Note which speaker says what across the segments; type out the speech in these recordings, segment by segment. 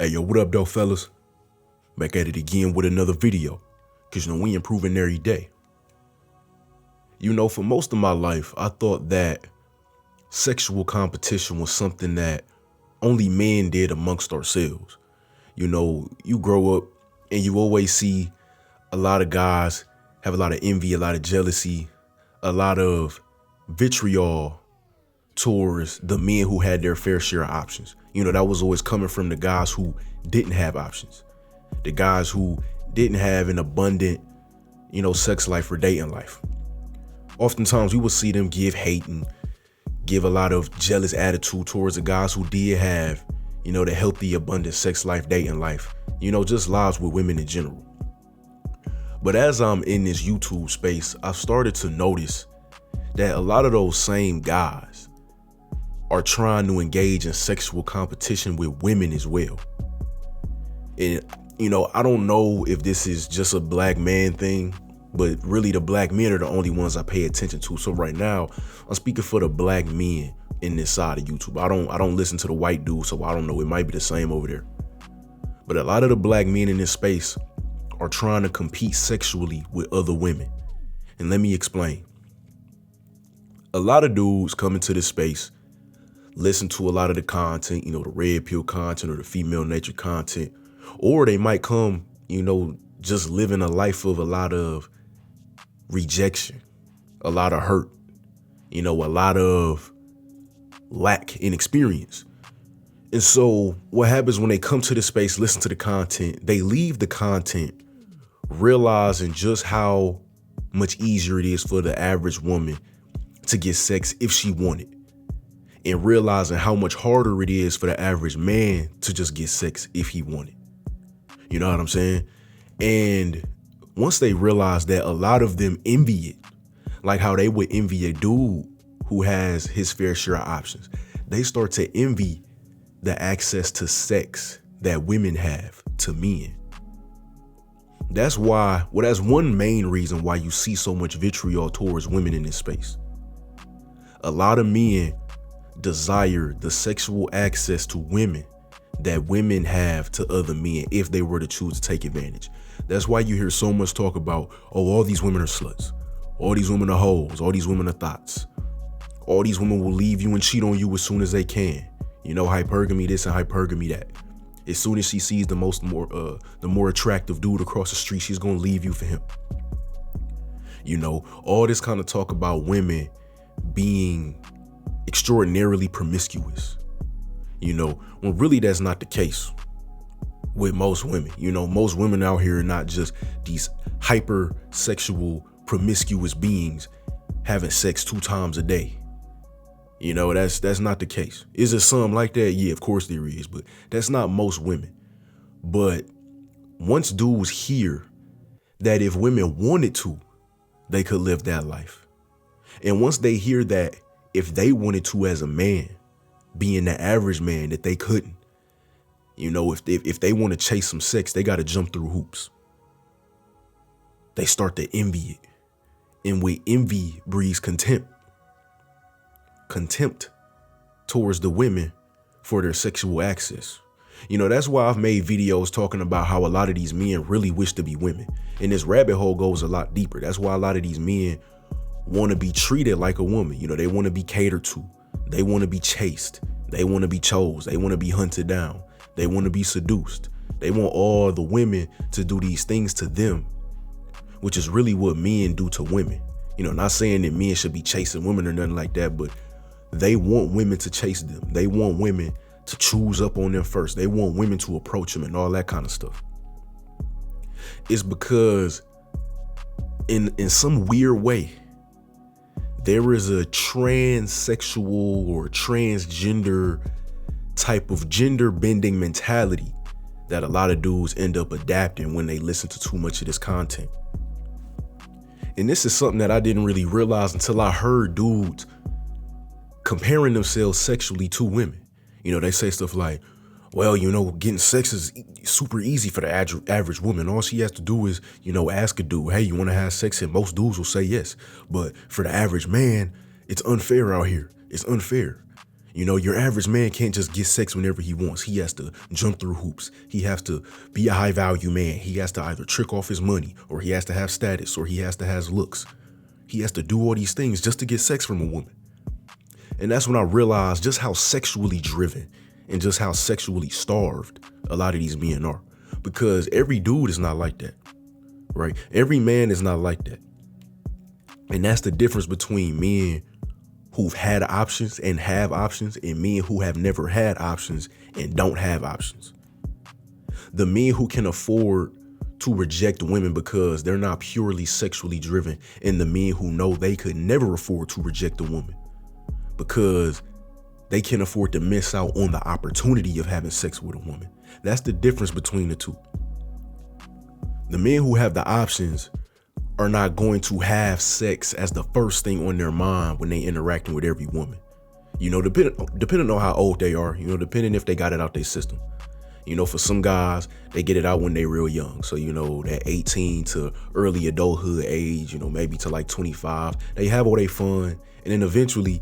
Speaker 1: Hey, yo, what up, though, fellas? Back at it again with another video, because, we improving every day. For most of my life, I thought that sexual competition was something that only men did amongst ourselves. You grow up and you always see a lot of guys have a lot of envy, a lot of jealousy, a lot of vitriol towards the men who had their fair share of options. That was always coming from the guys who didn't have options, the guys who didn't have an abundant, sex life or dating life. Oftentimes we would see them give hate and give a lot of jealous attitude towards the guys who did have, the healthy, abundant sex life, dating life, just lives with women in general. But as I'm in this YouTube space, I've started to notice that a lot of those same guys are trying to engage in sexual competition with women as well. And, I don't know if this is just a black man thing, but really the black men are the only ones I pay attention to. So right now I'm speaking for the black men in this side of YouTube. I don't listen to the white dudes, so I don't know. It might be the same over there. But a lot of the black men in this space are trying to compete sexually with other women. And let me explain. A lot of dudes come into this space, listen to a lot of the content, the red pill content or the female nature content, or they might come, just living a life of a lot of rejection, a lot of hurt, a lot of lack in experience. And so what happens when they come to the space, listen to the content, they leave the content realizing just how much easier it is for the average woman to get sex if she wanted, and realizing how much harder it is for the average man to just get sex if he wanted. You know what I'm saying? And once they realize that, a lot of them envy it, like how they would envy a dude who has his fair share of options. They start to envy the access to sex that women have to men. That's one main reason why you see so much vitriol towards women in this space. A lot of men desire the sexual access to women that women have to other men if they were to choose to take advantage. That's why you hear so much talk about, all these women are sluts, all these women are hoes, all these women are thoughts, all these women will leave you and cheat on you as soon as they can. Hypergamy this and hypergamy that. As soon as she sees the more attractive dude across the street, she's gonna leave you for him. All this kind of talk about women being extraordinarily promiscuous, when really that's not the case with most women. Most women out here are not just these hypersexual promiscuous beings having sex 2 times a day. That's not the case. Is there some like that? Yeah, of course there is, but that's not most women. But once dudes hear that if women wanted to, they could live that life. And once they hear that if they wanted to as a man, being the average man, that they couldn't, if they want to chase some sex, they got to jump through hoops. They start to envy it. And with envy breeds contempt towards the women for their sexual access. That's why I've made videos talking about how a lot of these men really wish to be women. And this rabbit hole goes a lot deeper. That's why a lot of these men want to be treated like a woman. They want to be catered to. They want to be chased. They want to be chose. They want to be hunted down. They want to be seduced. They want all the women to do these things to them, which is really what men do to women. Not saying that men should be chasing women or nothing like that, but they want women to chase them. They want women to choose up on them first. They want women to approach them and all that kind of stuff. It's because in some weird way, there is a transsexual or transgender type of gender bending mentality that a lot of dudes end up adapting when they listen to too much of this content. And this is something that I didn't really realize until I heard dudes comparing themselves sexually to women. They say stuff like, well, getting sex is super easy for the average woman. All she has to do is, ask a dude, hey, you want to have sex? And most dudes will say yes. But for the average man, it's unfair out here. It's unfair. You know, your average man can't just get sex whenever he wants. He has to jump through hoops. He has to be a high value man. He has to either trick off his money, or he has to have status, or he has to have looks. He has to do all these things just to get sex from a woman. And that's when I realized just how sexually driven and just how sexually starved a lot of these men are. Because every dude is not like that, right? Every man is not like that. And that's the difference between men who've had options and have options and men who have never had options and don't have options. The men who can afford to reject women because they're not purely sexually driven, and the men who know they could never afford to reject a woman because they can afford to miss out on the opportunity of having sex with a woman. That's the difference between the two. The men who have the options are not going to have sex as the first thing on their mind when they interacting with every woman. You know, depending on how old they are, you know, depending if they got it out their system. You know, for some guys, they get it out when they real young. So, you know, that 18 to early adulthood age, you know, maybe to like 25, they have all their fun. And then eventually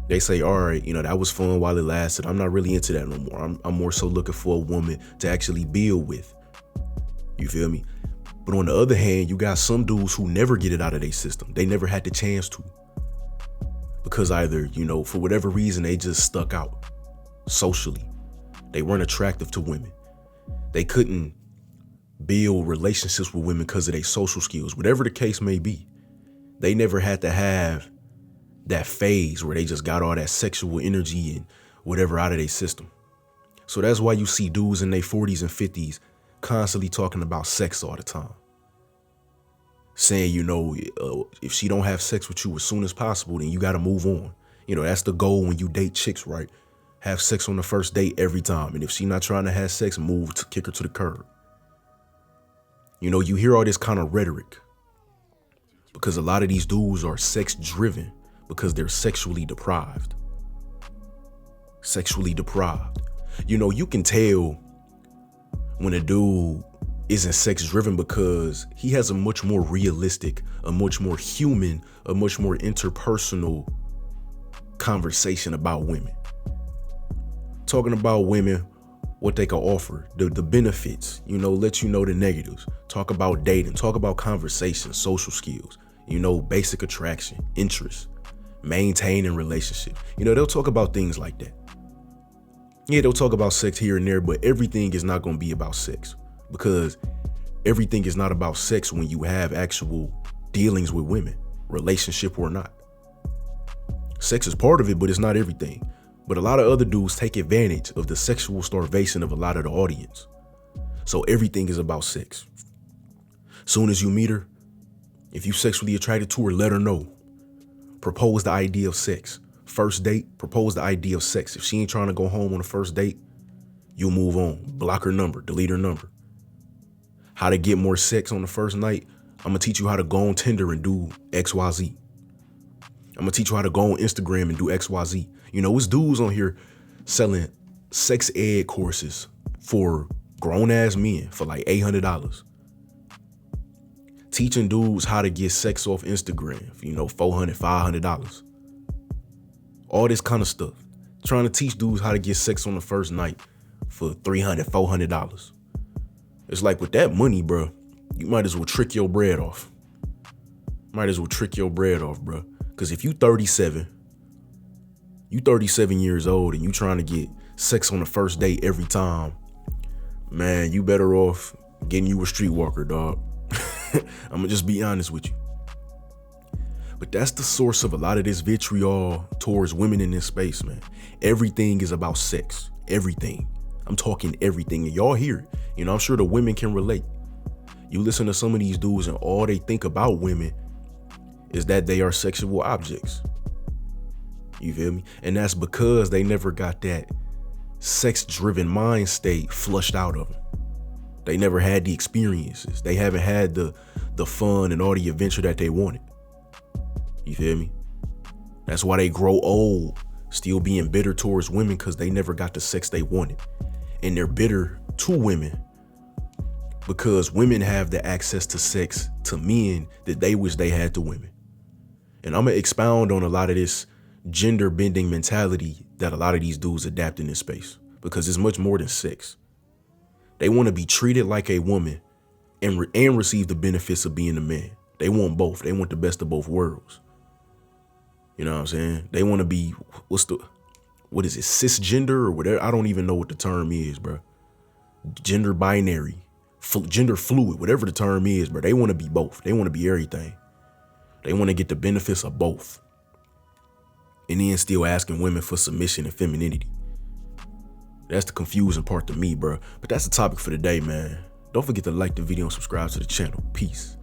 Speaker 1: they say, all right, you know, that was fun while it lasted. I'm not really into that no more. I'm more so looking for a woman to actually build with. You feel me? But on the other hand, you got some dudes who never get it out of their system. They never had the chance to. Because either, you know, for whatever reason, they just stuck out socially. They weren't attractive to women. They couldn't build relationships with women because of their social skills. Whatever the case may be, they never had to have that phase where they just got all that sexual energy and whatever out of their system. So that's why you see dudes in their 40s and 50s constantly talking about sex all the time. Saying, you know, if she don't have sex with you as soon as possible, then you got to move on. You know, that's the goal when you date chicks, right? Have sex on the first date every time. And if she not trying to have sex, move to kick her to the curb. You know, you hear all this kind of rhetoric because a lot of these dudes are sex driven because they're sexually deprived. Sexually deprived. You know, you can tell when a dude isn't sex driven because he has a much more realistic, a much more human, a much more interpersonal conversation about women. Talking about women, what they can offer, the benefits, you know, let you know the negatives. Talk about dating, talk about conversation, social skills, you know, basic attraction, interest, maintaining relationships. You know, they'll talk about things like that. Yeah, they'll talk about sex here and there, but everything is not going to be about sex because everything is not about sex when you have actual dealings with women, relationship or not. Sex is part of it, but it's not everything. But a lot of other dudes take advantage of the sexual starvation of a lot of the audience. So everything is about sex. Soon as you meet her, if you sexually attracted to her, let her know. Propose the idea of sex. First date, propose the idea of sex. If she ain't trying to go home on the first date, you'll move on. Block her number, delete her number. How to get more sex on the first night, I'm gonna teach you how to go on Tinder and do XYZ. I'm gonna teach you how to go on Instagram and do XYZ. You know, it's dudes on here selling sex ed courses for grown ass men for like $800. Teaching dudes how to get sex off Instagram for, you know, $400, $500. All this kind of stuff. Trying to teach dudes how to get sex on the first night for $300, $400. It's like with that money, bro, you might as well trick your bread off. Might as well trick your bread off, bro. Because if you 37 years old and you trying to get sex on the first date every time, man, you better off getting you a streetwalker, dog. I'm gonna just be honest with you. But that's the source of a lot of this vitriol towards women in this space, man. Everything is about sex. Everything. I'm talking everything. And y'all hear it. You know, I'm sure the women can relate. You listen to some of these dudes and all they think about women is that they are sexual objects. You feel me? And that's because they never got that sex-driven mind state flushed out of them. They never had the experiences. They haven't had the fun and all the adventure that they wanted. You feel me? That's why they grow old, still being bitter towards women because they never got the sex they wanted. And they're bitter to women because women have the access to sex to men that they wish they had to women. And I'm going to expound on a lot of this gender bending mentality that a lot of these dudes adapt in this space, because it's much more than sex. They want to be treated like a woman and receive the benefits of being a man. They want both. They want the best of both worlds. You know what I'm saying? They want to be, what is it, cisgender or whatever? I don't even know what the term is, bro. Gender binary, gender fluid, whatever the term is, bro. They want to be both. They want to be everything. They want to get the benefits of both. And then still asking women for submission and femininity. That's the confusing part to me, bro. But that's the topic for today, man. Don't forget to like the video and subscribe to the channel. Peace.